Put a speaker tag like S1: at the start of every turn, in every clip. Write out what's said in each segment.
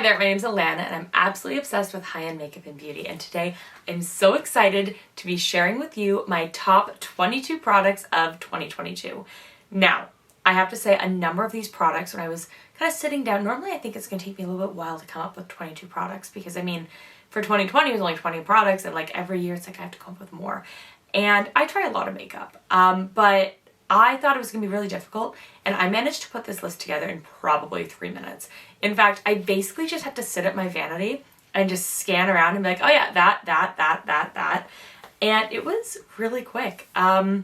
S1: Hi there, my name's Alana and I'm absolutely obsessed with high-end makeup and beauty, and today I'm so excited to be sharing with you my top 22 products of 2022. Now, I have to say a number of these products, when I was kind of sitting down, normally I think it's going to take me a little bit while to come up with 22 products because I mean, for 2020 it was only 20 products and like every year it's like I have to come up with more. And I try a lot of makeup, but I thought it was going to be really difficult, and I managed to put this list together in probably 3 minutes. In fact, I basically just had to sit at my vanity and just scan around and be like, oh yeah, that. And it was really quick. So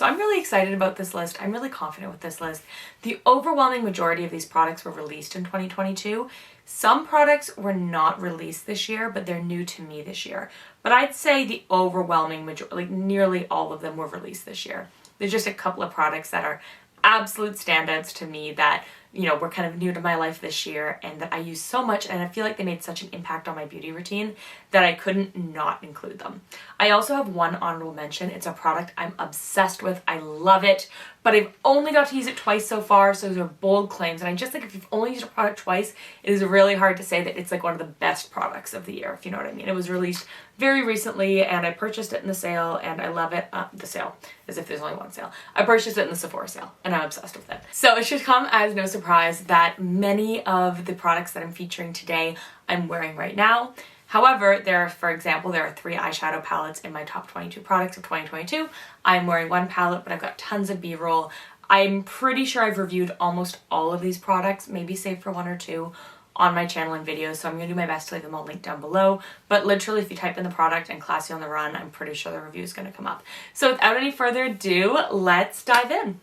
S1: I'm really excited about this list. I'm really confident with this list. The overwhelming majority of these products were released in 2022. Some products were not released this year, but they're new to me this year. But I'd say the overwhelming majority, like nearly all of them, were released this year. There's just a couple of products that are absolute standouts to me that, you know, were kind of new to my life this year and that I use so much, and I feel like they made such an impact on my beauty routine that I couldn't not include them. I also have one honorable mention. It's a product I'm obsessed with. I love it, but I've only got to use it twice so far, so those are bold claims. And I just think if you've only used a product twice, it is really hard to say that it's like one of the best products of the year, if you know what I mean. It was released very recently and I purchased it in the sale and I love it. The sale, as if there's only one sale. I purchased it in the Sephora sale and I'm obsessed with it. So it should come as no surprise that many of the products that I'm featuring today I'm wearing right now. However, for example, there are 3 eyeshadow palettes in my top 22 products of 2022. I'm wearing one palette, but I've got tons of B-roll. I'm pretty sure I've reviewed almost all of these products, maybe save for 1 or 2 on my channel and videos, so I'm going to do my best to leave them all linked down below. But literally, if you type in the product and Classy on the Run, I'm pretty sure the review is going to come up. So without any further ado, let's dive in.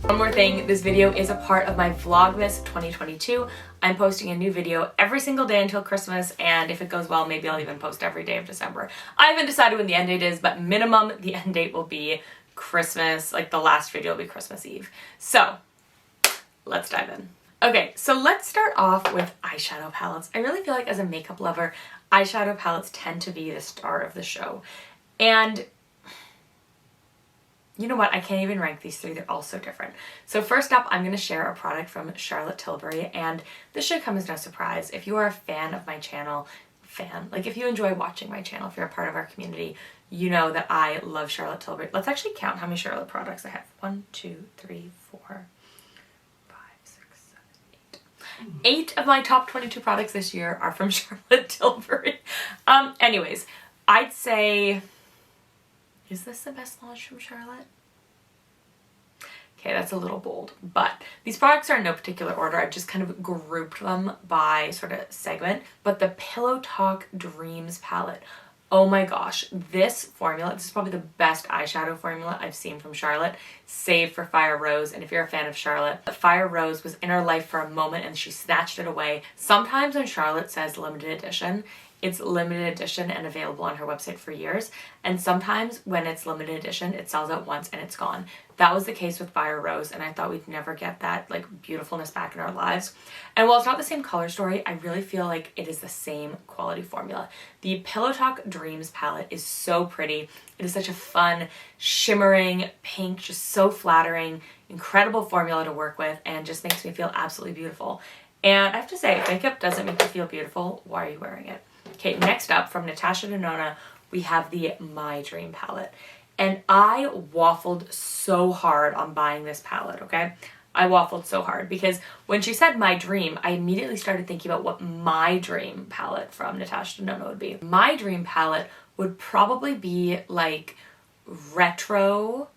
S1: One more thing, this video is a part of my Vlogmas 2022. I'm posting a new video every single day until Christmas, and if it goes well, maybe I'll even post every day of December. I haven't decided when the end date is, but minimum the end date will be Christmas, like the last video will be Christmas Eve. So let's dive in. Okay, so let's start off with eyeshadow palettes. I really feel like as a makeup lover, eyeshadow palettes tend to be the star of the show. And you know what? I can't even rank these 3. They're all so different. So first up, I'm going to share a product from Charlotte Tilbury, and this should come as no surprise. If you are a fan of my channel, like if you enjoy watching my channel, if you're a part of our community, you know that I love Charlotte Tilbury. Let's actually count how many Charlotte products I have. 1, 2, 3, 4, 5, 6, 7, 8. 8 of my top 22 products this year are from Charlotte Tilbury. Anyways, I'd say... is this the best launch from Charlotte? Okay, that's a little bold, but these products are in no particular order. I've just kind of grouped them by sort of segment. But the Pillow Talk Dreams palette, oh my gosh, this formula, this is probably the best eyeshadow formula I've seen from Charlotte, save for Fire Rose. And if you're a fan of Charlotte, Fire Rose was in her life for a moment and she snatched it away. Sometimes when Charlotte says limited edition, it's limited edition and available on her website for years. And sometimes when it's limited edition, it sells out once and it's gone. That was the case with Fire Rose, and I thought we'd never get that like beautifulness back in our lives. And while it's not the same color story, I really feel like it is the same quality formula. The Pillow Talk Dreams palette is so pretty. It is such a fun, shimmering pink, just so flattering, incredible formula to work with, and just makes me feel absolutely beautiful. And I have to say, if makeup doesn't make you feel beautiful, why are you wearing it? Okay, next up from Natasha Denona, we have the My Dream palette. And I waffled so hard on buying this palette, okay? I waffled so hard because when she said My Dream, I immediately started thinking about what my dream palette from Natasha Denona would be. My dream palette would probably be like retro,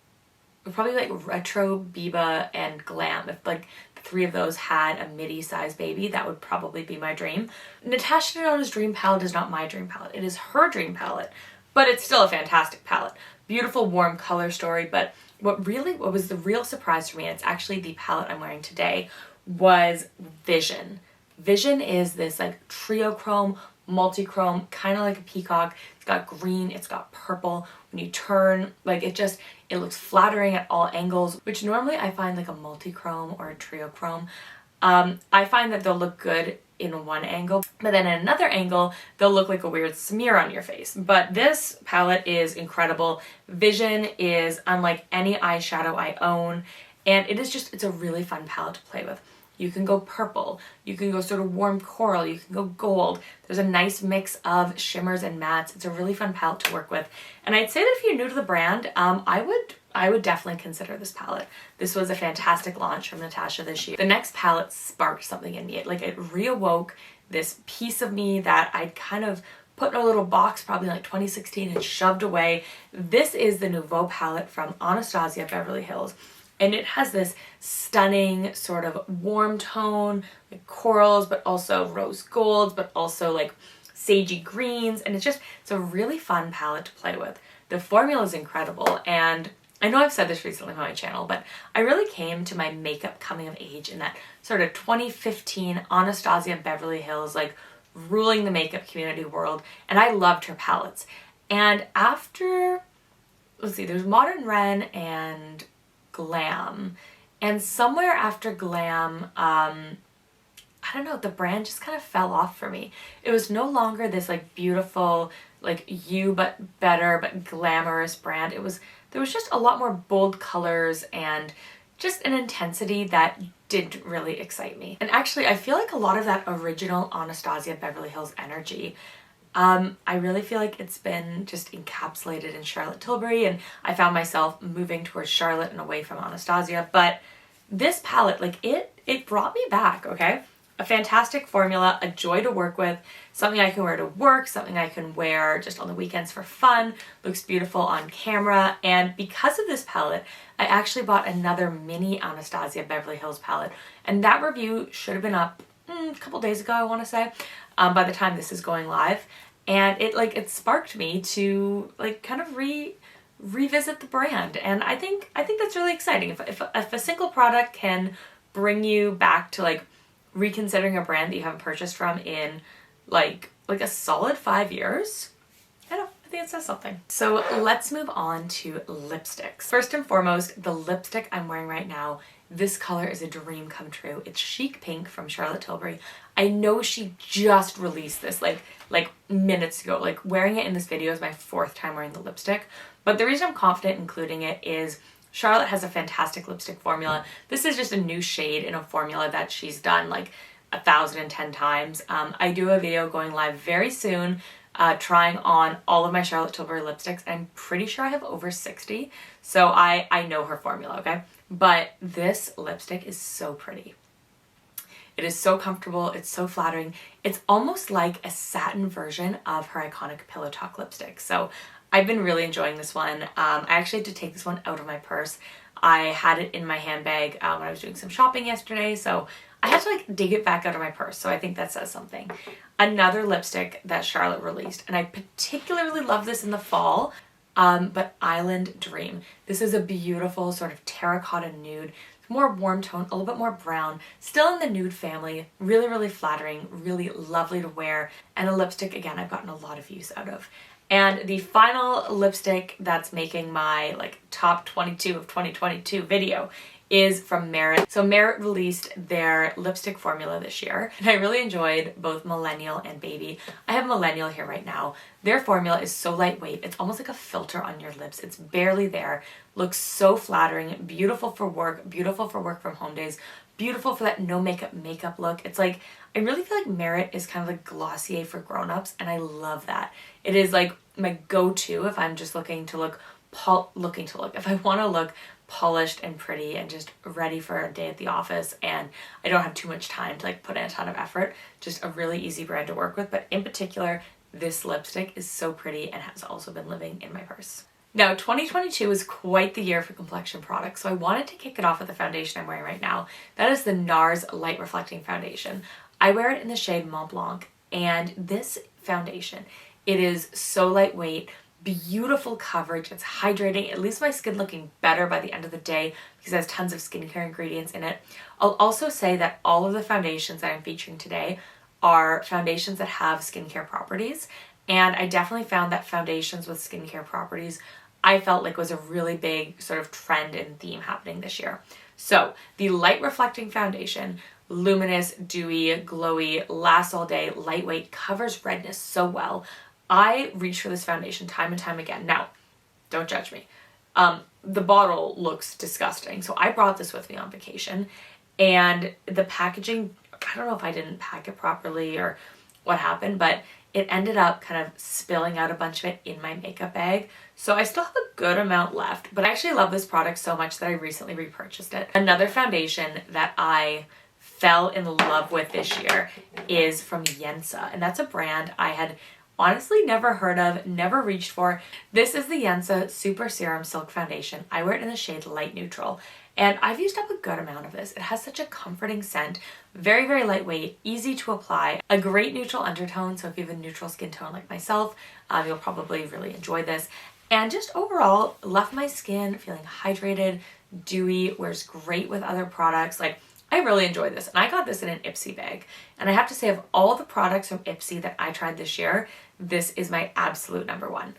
S1: Biba and Glam. If like 3 of those had a midi-sized baby, that would probably be my dream. Natasha Denona's dream palette is not my dream palette. It is her dream palette, but it's still a fantastic palette. Beautiful, warm color story, but what was the real surprise for me, and it's actually the palette I'm wearing today, was Vision. Vision is this like trio chrome, multi-chrome, kind of like a peacock. It's got green, it's got purple. When you turn, like it looks flattering at all angles, which normally I find like a multi-chrome or a trio chrome I find that they'll look good in one angle, but then in another angle, they'll look like a weird smear on your face. But this palette is incredible. Vision is unlike any eyeshadow I own, and it's a really fun palette to play with. You can go purple, you can go sort of warm coral, you can go gold. There's a nice mix of shimmers and mattes. It's a really fun palette to work with. And I'd say that if you're new to the brand, I would definitely consider this palette. This was a fantastic launch from Natasha this year. The next palette sparked something in me. It reawoke this piece of me that I'd kind of put in a little box probably like 2016 and shoved away. This is the Nouveau palette from Anastasia Beverly Hills. And it has this stunning sort of warm tone, like corals, but also rose golds, but also like sagey greens. And it's a really fun palette to play with. The formula is incredible. And I know I've said this recently on my channel, but I really came to my makeup coming of age in that sort of 2015 Anastasia Beverly Hills, like ruling the makeup community world. And I loved her palettes. And after, let's see, there's Modern Ren and Glam, and somewhere after Glam, I don't know, the brand just kind of fell off for me. It was no longer this like beautiful, like you but better but glamorous brand. There was just a lot more bold colors and just an intensity that didn't really excite me. And actually I feel like a lot of that original Anastasia Beverly Hills energy, I really feel like it's been just encapsulated in Charlotte Tilbury, and I found myself moving towards Charlotte and away from Anastasia. But this palette, like it brought me back, okay? A fantastic formula, a joy to work with, something I can wear to work, something I can wear just on the weekends for fun, looks beautiful on camera. And because of this palette, I actually bought another mini Anastasia Beverly Hills palette, and that review should have been up a couple days ago, I want to say, by the time this is going live. And it sparked me to like kind of revisit the brand, and I think that's really exciting. If a single product can bring you back to like reconsidering a brand that you haven't purchased from in like a solid 5 years, I think it says something. So let's move on to lipsticks. First and foremost, the lipstick I'm wearing right now, this color is a dream come true. It's Chic Pink from Charlotte Tilbury. I know she just released this like minutes ago. Like wearing it in this video is my 4th time wearing the lipstick. But the reason I'm confident including it is Charlotte has a fantastic lipstick formula. This is just a new shade in a formula that she's done like 1,010 times. I do a video going live very soon trying on all of my Charlotte Tilbury lipsticks. I'm pretty sure I have over 60. So I know her formula, okay? But this lipstick is so pretty. It is so comfortable. It's so flattering. It's almost like a satin version of her iconic Pillow Talk lipstick. So I've been really enjoying this one. I actually had to take this one out of my purse. I had it in my handbag when I was doing some shopping yesterday. So I had to like dig it back out of my purse. So I think that says something. Another lipstick that Charlotte released, and I particularly love this in the fall, but Island Dream. This is a beautiful sort of terracotta nude, more warm tone, a little bit more brown, still in the nude family, really, really flattering, really lovely to wear, and a lipstick, again, I've gotten a lot of use out of. And the final lipstick that's making my like top 22 of 2022 video is from Merit. So Merit released their lipstick formula this year, and I really enjoyed both Millennial and Baby. I have Millennial here right now. Their formula is so lightweight, it's almost like a filter on your lips. It's barely there, looks so flattering, beautiful for work from home days, beautiful for that no makeup look. It's like, I really feel like Merit is kind of like Glossier for grown-ups, and I love that. It is like my go-to if I'm just looking to look, if I want to look polished and pretty and just ready for a day at the office and I don't have too much time to like put in a ton of effort. Just a really easy brand to work with, but in particular, this lipstick is so pretty and has also been living in my purse. Now, 2022 is quite the year for complexion products, so I wanted to kick it off with the foundation I'm wearing right now. That is the NARS Light Reflecting Foundation. I wear it in the shade Mont Blanc, and this foundation, it is so lightweight, beautiful coverage, it's hydrating, it leaves my skin looking better by the end of the day because it has tons of skincare ingredients in it. I'll also say that all of the foundations that I'm featuring today are foundations that have skincare properties, and I definitely found that foundations with skincare properties I felt like was a really big sort of trend and theme happening this year. So the light reflecting foundation, luminous, dewy, glowy, lasts all day, lightweight, covers redness so well. I reach for this foundation time and time again. Now, don't judge me. The bottle looks disgusting. So I brought this with me on vacation, and the packaging, I don't know if I didn't pack it properly or what happened, but it ended up kind of spilling out a bunch of it in my makeup bag. So I still have a good amount left, but I actually love this product so much that I recently repurchased it. Another foundation that I fell in love with this year is from Yensa, and that's a brand I had honestly never heard of, never reached for. This is the Yensa Super Serum Silk Foundation. I wear it in the shade Light Neutral, and I've used up a good amount of this. It has such a comforting scent, very, very lightweight, easy to apply, a great neutral undertone, so if you have a neutral skin tone like myself, you'll probably really enjoy this. And just overall, left my skin feeling hydrated, dewy, wears great with other products. Like, I really enjoyed this, and I got this in an Ipsy bag. And I have to say, of all the products from Ipsy that I tried this year, this is my absolute number one.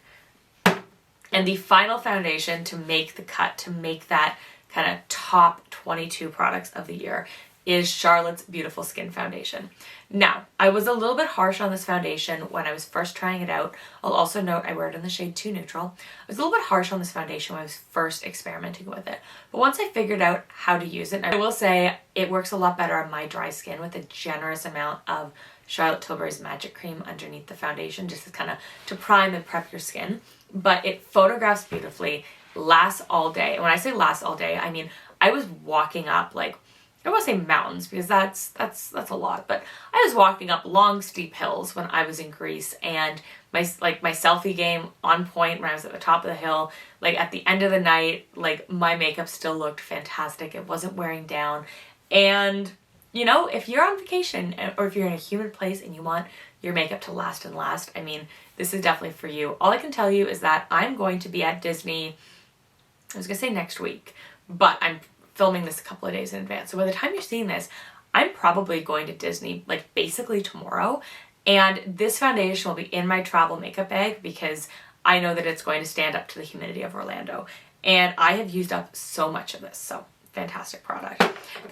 S1: And the final foundation to make the cut, to make that kind of top 22 products of the year, is Charlotte's Beautiful Skin Foundation. Now, I was a little bit harsh on this foundation when I was first trying it out. I'll also note I wear it in the shade Too Neutral. I was a little bit harsh on this foundation when I was first experimenting with it. But once I figured out how to use it, I will say it works a lot better on my dry skin with a generous amount of Charlotte Tilbury's Magic Cream underneath the foundation, just to kind of to prime and prep your skin. But it photographs beautifully, lasts all day. And when I say lasts all day, I mean I was walking up like, I don't want to say mountains because that's a lot, but I was walking up long steep hills when I was in Greece, and my selfie game on point when I was at the top of the hill. Like at the end of the night, like my makeup still looked fantastic. It wasn't wearing down. And you know, if you're on vacation or if you're in a humid place and you want your makeup to last and last, I mean, this is definitely for you. All I can tell you is that I'm going to be at Disney, I was gonna say next week, but I'm filming this a couple of days in advance. So by the time you're seeing this, I'm probably going to Disney like basically tomorrow. And this foundation will be in my travel makeup bag because I know that it's going to stand up to the humidity of Orlando. And I have used up so much of this. So fantastic product.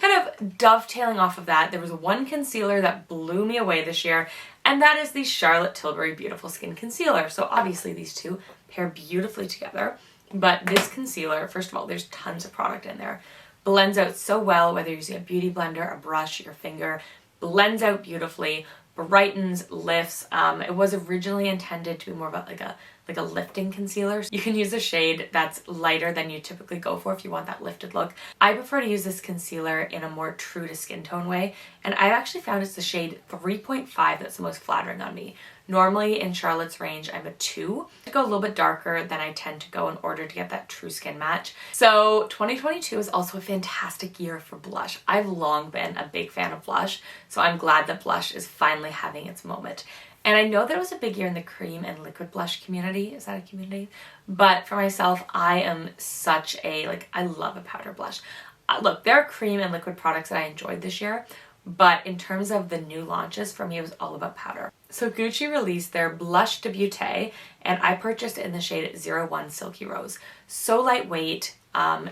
S1: Kind of dovetailing off of that, there was one concealer that blew me away this year, and that is the Charlotte Tilbury Beautiful Skin Concealer. So obviously these two pair beautifully together. But this concealer, first of all, there's tons of product in there. Blends out so well, whether you're using a beauty blender, a brush, your finger, blends out beautifully, brightens, lifts. It was originally intended to be more of like a lifting concealer. You can use a shade that's lighter than you typically go for if you want that lifted look. I prefer to use this concealer in a more true to skin tone way, and I actually found it's the shade 3.5 that's the most flattering on me. Normally in Charlotte's range, I'm a 2. I go a little bit darker than I tend to go in order to get that true skin match. So 2022 is also a fantastic year for blush. I've long been a big fan of blush, so I'm glad that blush is finally having its moment. And I know that it was a big year in the cream and liquid blush community. Is that a community? But for myself, I am such a, like, I love a powder blush. Look, there are cream and liquid products that I enjoyed this year, but in terms of the new launches, for me, it was all about powder. So Gucci released their Blush Debutée, and I purchased it in the shade 01 Silky Rose. So lightweight.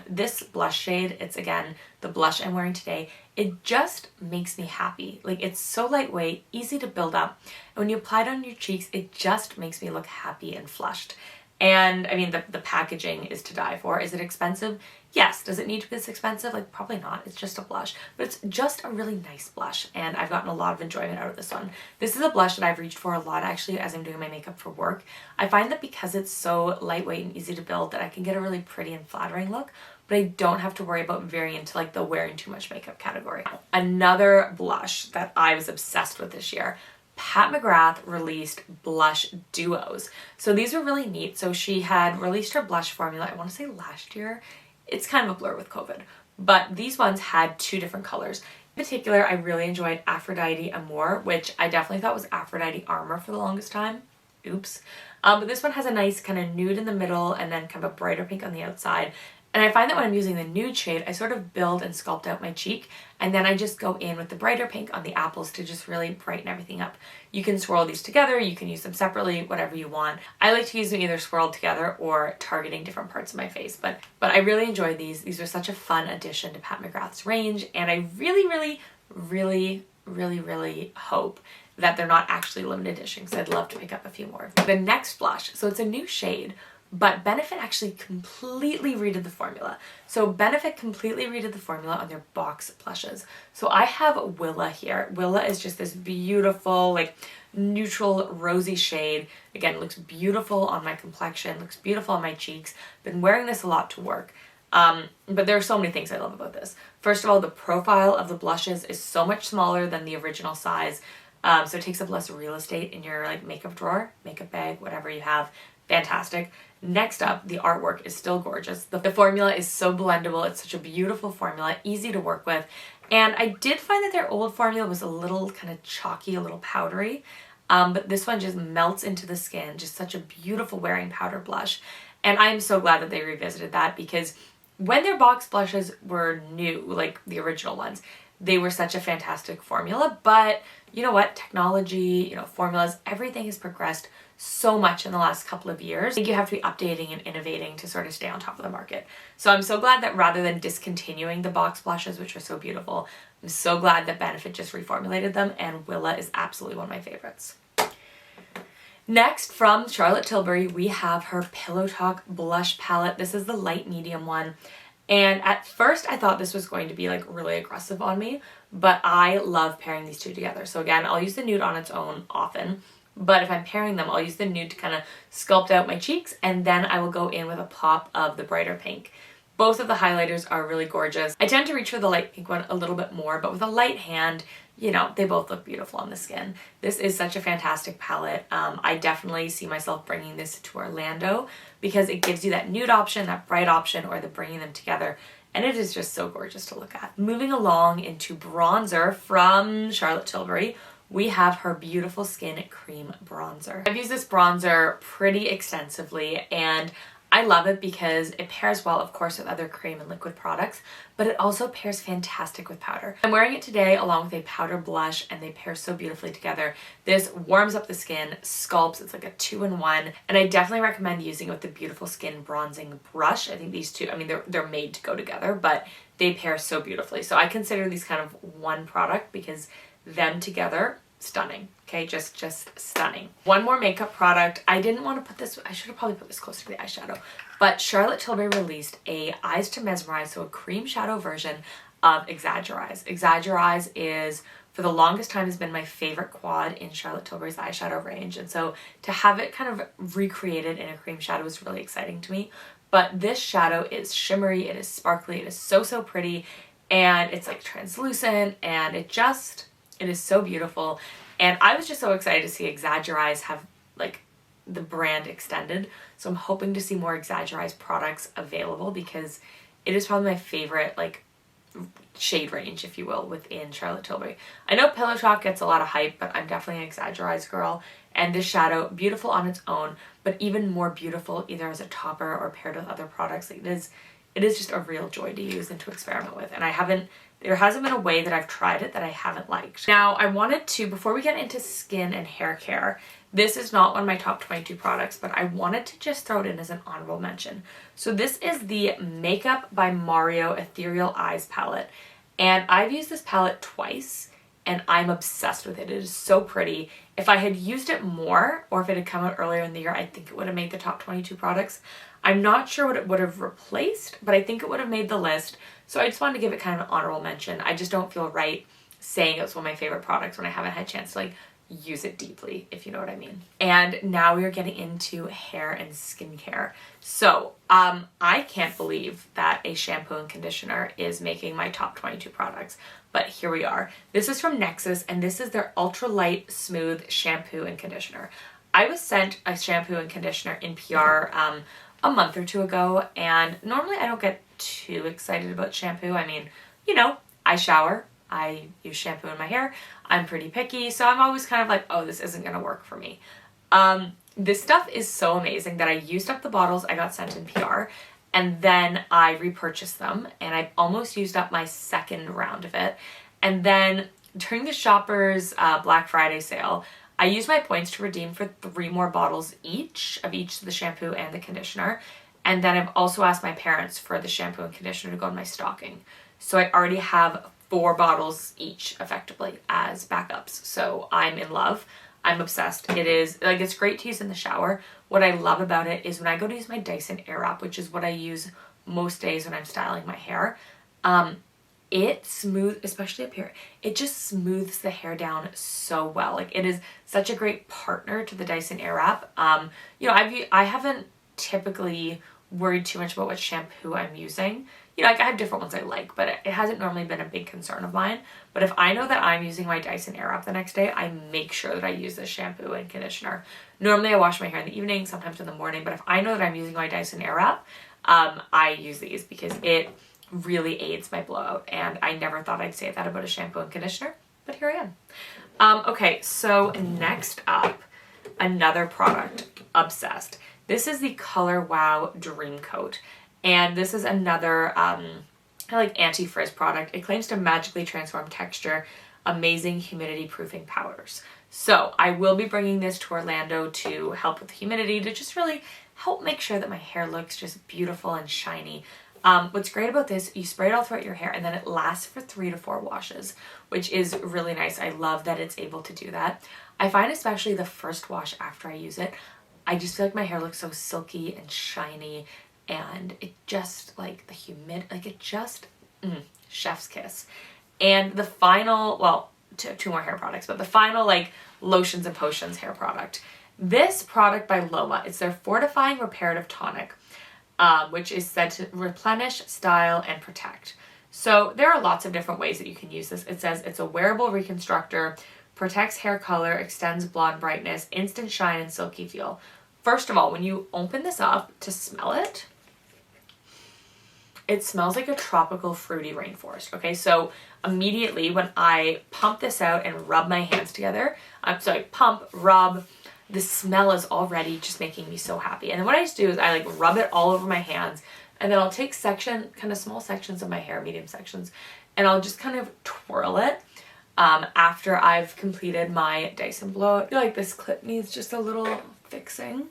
S1: This blush shade, it's again the blush I'm wearing today, it just makes me happy. Like, it's so lightweight, easy to build up, and when you apply it on your cheeks, it just makes me look happy and flushed. And I mean, the packaging is to die for. Is it expensive? Yes. Does it need to be this expensive? Like, probably not. It's just a blush, but it's just a really nice blush, and I've gotten a lot of enjoyment out of this one. This is a blush that I've reached for a lot actually as I'm doing my makeup for work. I find that because it's so lightweight and easy to build that I can get a really pretty and flattering look, but I don't have to worry about veering into like the wearing too much makeup category. Another blush that I was obsessed with this year, Pat McGrath released blush duos. So these were really neat. So she had released her blush formula, I want to say last year. It's kind of a blur with COVID, but these ones had 2 different colors. In particular, I really enjoyed Aphrodite Amour, which I definitely thought was Aphrodite Armor for the longest time. Oops. But this one has a nice kind of nude in the middle and then kind of a brighter pink on the outside. And I find that when I'm using the nude shade, I sort of build and sculpt out my cheek, and then I just go in with the brighter pink on the apples to just really brighten everything up. You can swirl these together, you can use them separately, whatever you want. I like to use them either swirled together or targeting different parts of my face, but I really enjoyed these. These were such a fun addition to Pat McGrath's range, and I really, really really, really, really hope that they're not actually limited edition, because I'd love to pick up a few more. The next blush, so it's a new shade, but Benefit actually completely redid the formula. So Benefit completely redid the formula on their box blushes. So I have Willa here. Willa is just this beautiful, like, neutral rosy shade. Again, looks beautiful on my complexion, looks beautiful on my cheeks. Been wearing this a lot to work. But there are so many things I love about this. First of all, the profile of the blushes is so much smaller than the original size. So it takes up less real estate in your like makeup drawer, makeup bag, whatever you have. Fantastic. Next up, the artwork is still gorgeous. The formula is so blendable. It's such a beautiful formula, easy to work with. And I did find that their old formula was a little kind of chalky, a little powdery. But this one just melts into the skin. Just such a beautiful wearing powder blush. And I am so glad that they revisited that, because when their box blushes were new, like the original ones, they were such a fantastic formula. But you know what? Technology, you know, formulas, everything has progressed so much in the last couple of years. I think you have to be updating and innovating to sort of stay on top of the market. So I'm so glad that rather than discontinuing the box blushes, which are so beautiful, I'm so glad that Benefit just reformulated them, and Willa is absolutely one of my favorites. Next, from Charlotte Tilbury, we have her Pillow Talk blush palette. This is the light medium one. And at first I thought this was going to be like really aggressive on me, but I love pairing these two together. So again, I'll use the nude on its own often, but if I'm pairing them, I'll use the nude to kind of sculpt out my cheeks, and then I will go in with a pop of the brighter pink. Both of the highlighters are really gorgeous. I tend to reach for the light pink one a little bit more, but with a light hand, you know, they both look beautiful on the skin. This is such a fantastic palette. I definitely see myself bringing this to Orlando, because it gives you that nude option, that bright option, or the bringing them together. And it is just so gorgeous to look at. Moving along into bronzer from Charlotte Tilbury, we have her Beautiful Skin Cream Bronzer. I've used this bronzer pretty extensively, and I love it because it pairs well, of course, with other cream and liquid products, but it also pairs fantastic with powder. I'm wearing it today along with a powder blush, and they pair so beautifully together. This warms up the skin, sculpts, it's like a 2-in-1, and I definitely recommend using it with the Beautiful Skin Bronzing Brush. I think these two, I mean, they're made to go together, but they pair so beautifully. So I consider these kind of one product, because them together, stunning. Okay, just stunning. One more makeup product. I didn't want to put this, I should have probably put this closer to the eyeshadow, but Charlotte Tilbury released a Eyes to Mesmerize, so a cream shadow version of Exaggerize. Exaggerize is, for the longest time, has been my favorite quad in Charlotte Tilbury's eyeshadow range, and so to have it kind of recreated in a cream shadow is really exciting to me. But this shadow is shimmery, it is sparkly, it is so pretty, and it's like translucent, and it is so beautiful. And I was just so excited to see Exaggerize have like the brand extended. So I'm hoping to see more Exaggerize products available, because it is probably my favorite like shade range, if you will, within Charlotte Tilbury. I know Pillow Talk gets a lot of hype, but I'm definitely an Exaggerize girl. And this shadow, beautiful on its own, but even more beautiful either as a topper or paired with other products. Like, it is just a real joy to use and to experiment with. And there hasn't been a way that I've tried it that I haven't liked. Now, I wanted to, before we get into skin and hair care, this is not one of my top 22 products, but I wanted to just throw it in as an honorable mention. So this is the Makeup by Mario Ethereal Eyes palette. And I've used this palette twice, and I'm obsessed with it. It is so pretty. If I had used it more, or if it had come out earlier in the year, I think it would have made the top 22 products. I'm not sure what it would have replaced, but I think it would have made the list. So I just wanted to give it kind of an honorable mention. I just don't feel right saying it's one of my favorite products when I haven't had a chance to like use it deeply, if you know what I mean. And now we are getting into hair and skincare. So I can't believe that a shampoo and conditioner is making my top 22 products, but here we are. This is from Nexxus, and this is their Ultra Light Smooth Shampoo and Conditioner. I was sent a shampoo and conditioner in PR a month or two ago, and normally I don't get too excited about shampoo. I mean, you know, I shower, I use shampoo in my hair, I'm pretty picky, so I'm always kind of like, oh, this isn't gonna work for me. This stuff is so amazing that I used up the bottles I got sent in PR, and then I repurchased them, and I almost used up my second round of it. And then during the Shoppers Black Friday sale, I used my points to redeem for 3 more bottles each of the shampoo and the conditioner. And then I've also asked my parents for the shampoo and conditioner to go in my stocking. So I already have 4 bottles each effectively as backups. So I'm in love. I'm obsessed. It is like, it's great to use in the shower. What I love about it is when I go to use my Dyson Airwrap, which is what I use most days when I'm styling my hair, it smooths, especially up here, it just smooths the hair down so well. Like, it is such a great partner to the Dyson Airwrap. You know, I haven't typically worried too much about what shampoo I'm using. You know, like, I have different ones I like, but it hasn't normally been a big concern of mine. But if I know that I'm using my Dyson Airwrap the next day, I make sure that I use this shampoo and conditioner. Normally I wash my hair in the evening, sometimes in the morning, but if I know that I'm using my Dyson Airwrap, I use these because it really aids my blowout. And I never thought I'd say that about a shampoo and conditioner, but here I am. Okay, so next up, another product, obsessed. This is the Color Wow Dream Coat. And this is another like anti-frizz product. It claims to magically transform texture, amazing humidity proofing powders. So I will be bringing this to Orlando to help with humidity, to just really help make sure that my hair looks just beautiful and shiny. What's great about this, you spray it all throughout your hair and then it lasts for 3 to 4 washes, which is really nice. I love that it's able to do that. I find especially the first wash after I use it, I just feel like my hair looks so silky and shiny, and it just, like, like, it just, chef's kiss. And the final, well, two more hair products, but the final, like, lotions and potions hair product. This product by Loma, it's their Fortifying Reparative Tonic, which is said to replenish, style, and protect. So there are lots of different ways that you can use this. It says it's a wearable reconstructor, protects hair color, extends blonde brightness, instant shine, and silky feel. First of all, when you open this up to smell it, it smells like a tropical fruity rainforest. Okay, so immediately when I pump this out and rub my hands together, rub, the smell is already just making me so happy. And then what I just do is I like rub it all over my hands, and then I'll take kind of small sections of my hair, medium sections, and I'll just kind of twirl it after I've completed my Dyson blowout. I feel like this clip needs just a little fixing.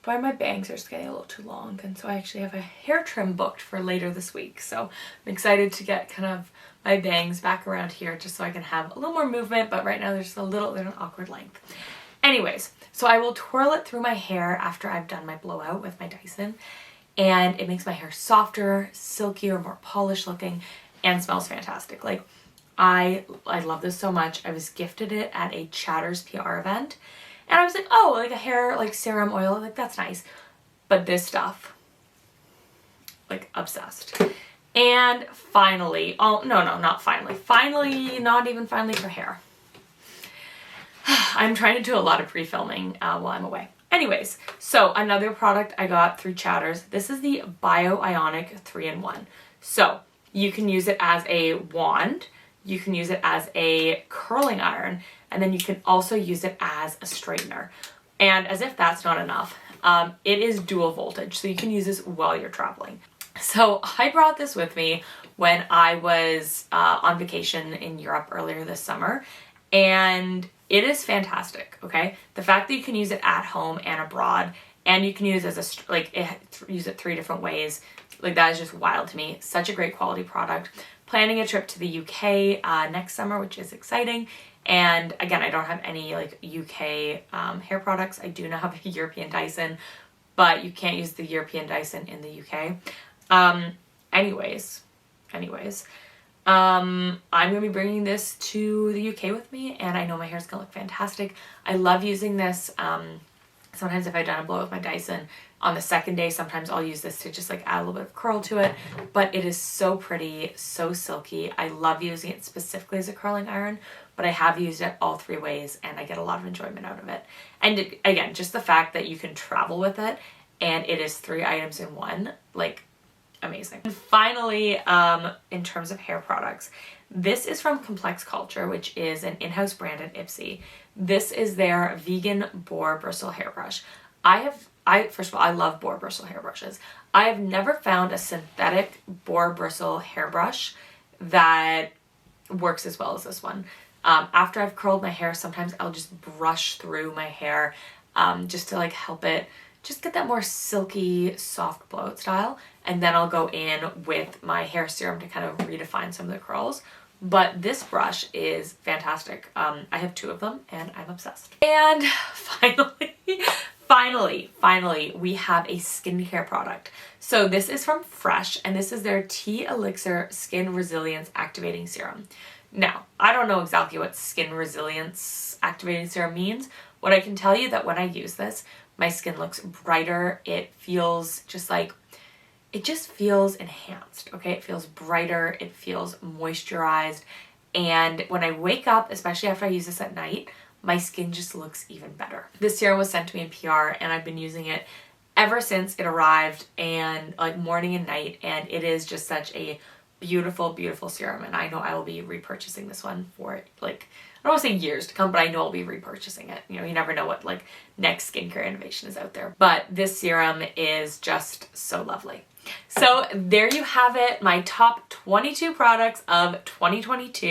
S1: But my bangs are just getting a little too long, and so I actually have a hair trim booked for later this week. So I'm excited to get kind of my bangs back around here just so I can have a little more movement, but right now they're just they're an awkward length. Anyways, so I will twirl it through my hair after I've done my blowout with my Dyson, and it makes my hair softer, silkier, more polished looking, and smells fantastic. Like, I love this so much. I was gifted it at a Chatters PR event. And I was like, oh, like a hair, like serum oil, like that's nice. But this stuff, like obsessed. And finally, oh, no, not finally. Finally, not even finally for hair. I'm trying to do a lot of pre-filming while I'm away. Anyways, so another product I got through Chatters. This is the Bio-Ionic 3-in-1. So you can use it as a wand. You can use it as a curling iron, and then you can also use it as a straightener. And as if that's not enough, it is dual voltage, so you can use this while you're traveling. So I brought this with me when I was on vacation in Europe earlier this summer, and it is fantastic, okay? The fact that you can use it at home and abroad, and you can use it as use it 3 different ways, like, that is just wild to me. Such a great quality product. Planning a trip to the UK next summer, which is exciting. And again, I don't have any like UK hair products. I do now have a European Dyson, but you can't use the European Dyson in the UK. Anyways, I'm gonna be bringing this to the UK with me, and I know my hair's gonna look fantastic. I love using this. Sometimes if I've done a blow with my Dyson, on the second day, sometimes I'll use this to just like add a little bit of curl to it, but it is so pretty, so silky. I love using it specifically as a curling iron, but I have used it all 3 ways and I get a lot of enjoyment out of it. And again, just the fact that you can travel with it and it is 3 items in one, like, amazing. And finally, in terms of hair products, this is from Complex Culture, which is an in-house brand at Ipsy. This is their vegan boar bristle hairbrush. First of all, I love boar bristle hairbrushes. I have never found a synthetic boar bristle hairbrush that works as well as this one. After I've curled my hair, sometimes I'll just brush through my hair just to like help it just get that more silky, soft blowout style. And then I'll go in with my hair serum to kind of redefine some of the curls. but this brush is fantastic. I have 2 of them and I'm obsessed. And finally, we have a skincare product. So this is from Fresh, and this is their Tea Elixir Skin Resilience Activating Serum. Now, I don't know exactly what Skin Resilience Activating Serum means. What I can tell you that when I use this, my skin looks brighter. It feels just like, it just feels enhanced, okay? It feels brighter, it feels moisturized, and when I wake up, especially after I use this at night, my skin just looks even better. This serum was sent to me in PR, and I've been using it ever since it arrived, and like morning and night, and it is just such a beautiful, beautiful serum, and I know I will be repurchasing this one for like, I don't want to say years to come, but I know I'll be repurchasing it. You know, you never know what like next skincare innovation is out there. But this serum is just so lovely. So there you have it, my top 22 products of 2022.